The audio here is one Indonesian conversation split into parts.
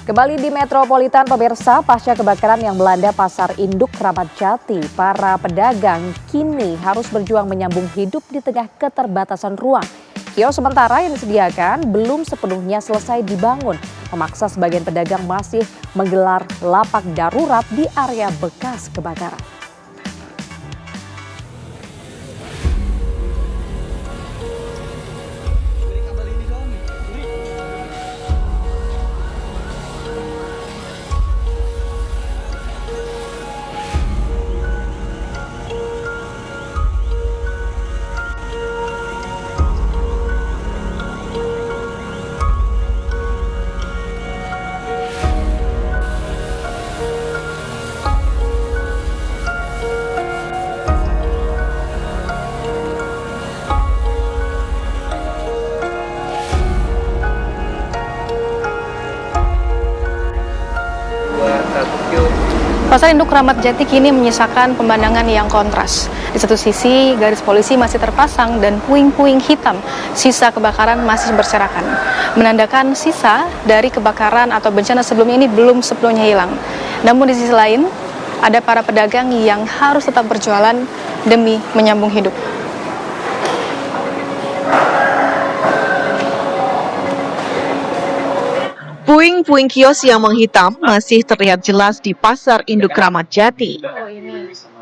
Kembali di Metropolitan pemirsa, pasca kebakaran yang melanda pasar induk Kramat Jati, para pedagang kini harus berjuang menyambung hidup di tengah keterbatasan ruang. Kios sementara yang disediakan belum sepenuhnya selesai dibangun, memaksa sebagian pedagang masih menggelar lapak darurat di area bekas kebakaran. Pasar induk Kramat Jati kini menyisakan pemandangan yang kontras. Di satu sisi, garis polisi masih terpasang dan puing-puing hitam sisa kebakaran masih berserakan. Menandakan sisa dari kebakaran atau bencana sebelumnya ini belum sepenuhnya hilang. Namun di sisi lain, ada para pedagang yang harus tetap berjualan demi menyambung hidup. Puing-puing kios yang menghitam masih terlihat jelas di Pasar Induk Kramat Jati.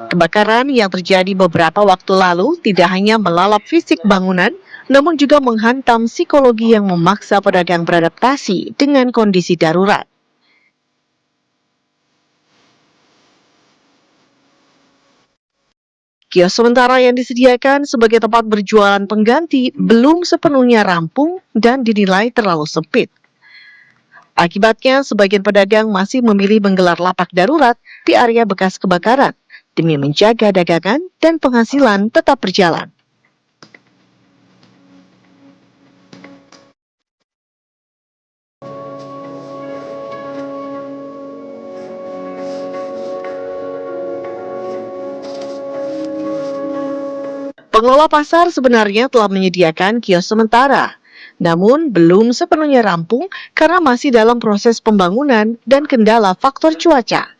Kebakaran yang terjadi beberapa waktu lalu tidak hanya melalap fisik bangunan, namun juga menghantam psikologi yang memaksa pedagang beradaptasi dengan kondisi darurat. Kios sementara yang disediakan sebagai tempat berjualan pengganti belum sepenuhnya rampung dan dinilai terlalu sempit. Akibatnya, sebagian pedagang masih memilih menggelar lapak darurat di area bekas kebakaran demi menjaga dagangan dan penghasilan tetap berjalan. Pengelola pasar sebenarnya telah menyediakan kios sementara, namun belum sepenuhnya rampung karena masih dalam proses pembangunan dan kendala faktor cuaca.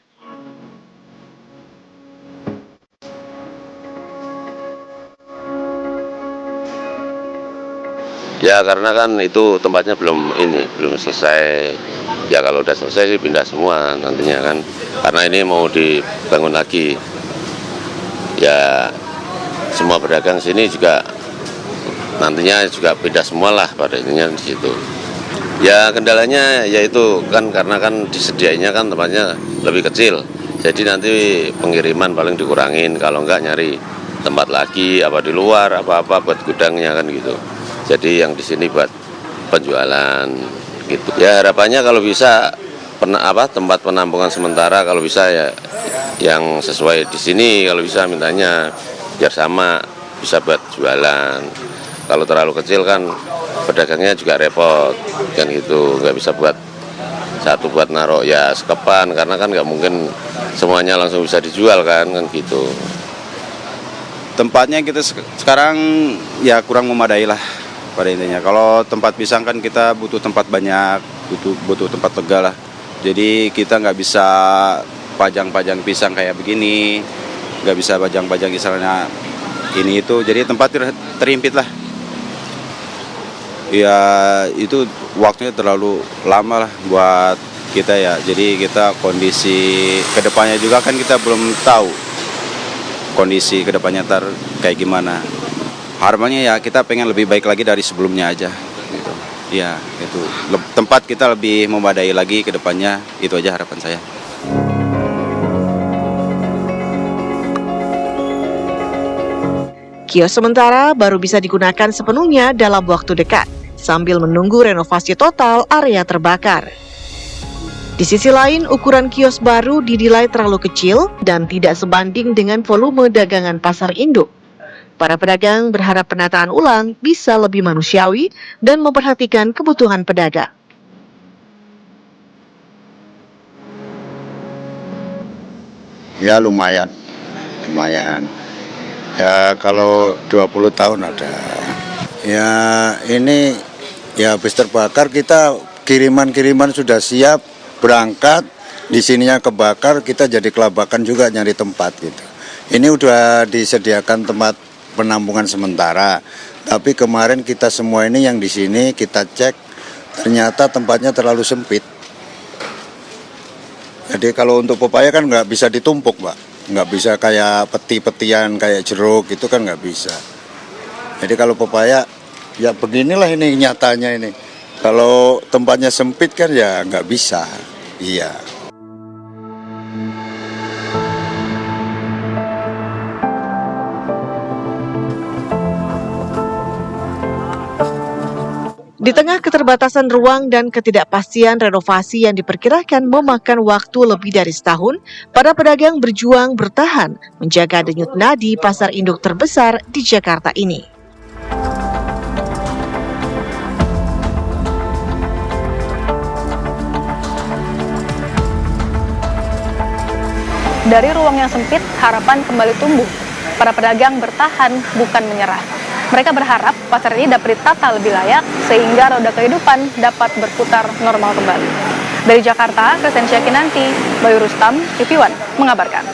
Ya karena kan itu tempatnya belum selesai. Ya kalau udah selesai sih pindah semua nantinya kan. Karena ini mau dibangun lagi. Ya semua pedagang sini juga nantinya juga pindah semua lah pada ininya di situ. Ya kendalanya yaitu kan karena kan disediainya kan tempatnya lebih kecil. Jadi nanti pengiriman paling dikurangin, kalau enggak nyari tempat lagi apa di luar apa-apa buat gudangnya kan gitu. Jadi yang di sini buat penjualan gitu. Ya harapannya kalau bisa tempat penampungan sementara kalau bisa ya yang sesuai di sini, kalau bisa mintanya biar sama bisa buat jualan. Kalau terlalu kecil kan pedagangnya juga repot kan gitu, nggak bisa buat satu buat naruh ya sekepan karena kan nggak mungkin semuanya langsung bisa dijual kan gitu. Tempatnya kita sekarang ya kurang memadai lah pada intinya. Kalau tempat pisang kan kita butuh tempat banyak, butuh tempat lega lah. Jadi kita nggak bisa pajang-pajang pisang kayak begini, nggak bisa pajang-pajang misalnya ini itu. Jadi tempat terhimpit lah. Ya itu waktunya terlalu lama lah buat kita ya. Jadi kita kondisi kedepannya juga kan kita belum tahu kondisi kedepannya kayak gimana. Harapannya ya kita pengen lebih baik lagi dari sebelumnya aja. Gitu. Ya itu tempat kita lebih memadai lagi kedepannya, itu aja harapan saya. Kios sementara baru bisa digunakan sepenuhnya dalam waktu dekat, sambil menunggu renovasi total area terbakar. Di sisi lain, ukuran kios baru dinilai terlalu kecil dan tidak sebanding dengan volume dagangan pasar induk. Para pedagang berharap penataan ulang bisa lebih manusiawi dan memperhatikan kebutuhan pedagang. Ya lumayan. Ya kalau 20 tahun ada. Ya ini ya habis terbakar kita kiriman sudah siap, berangkat, di sininya kebakar, kita jadi kelabakan juga nyari tempat gitu. Ini udah disediakan tempat penampungan sementara, tapi kemarin kita semua ini yang di sini kita cek, ternyata tempatnya terlalu sempit. Jadi kalau untuk pepaya kan nggak bisa ditumpuk, Pak. Nggak bisa kayak peti-petian, kayak jeruk, itu kan nggak bisa. Jadi kalau pepaya, ya beginilah ini nyatanya ini. Kalau tempatnya sempit kan ya nggak bisa. Iya. Di tengah keterbatasan ruang dan ketidakpastian renovasi yang diperkirakan memakan waktu lebih dari setahun, para pedagang berjuang bertahan menjaga denyut nadi pasar induk terbesar di Jakarta ini. Dari ruang yang sempit, harapan kembali tumbuh. Para pedagang bertahan, bukan menyerah. Mereka berharap pasar ini dapat ditata lebih layak sehingga roda kehidupan dapat berputar normal kembali. Dari Jakarta, Crescentia Kinanti, Bayu Rustam, TV One mengabarkan.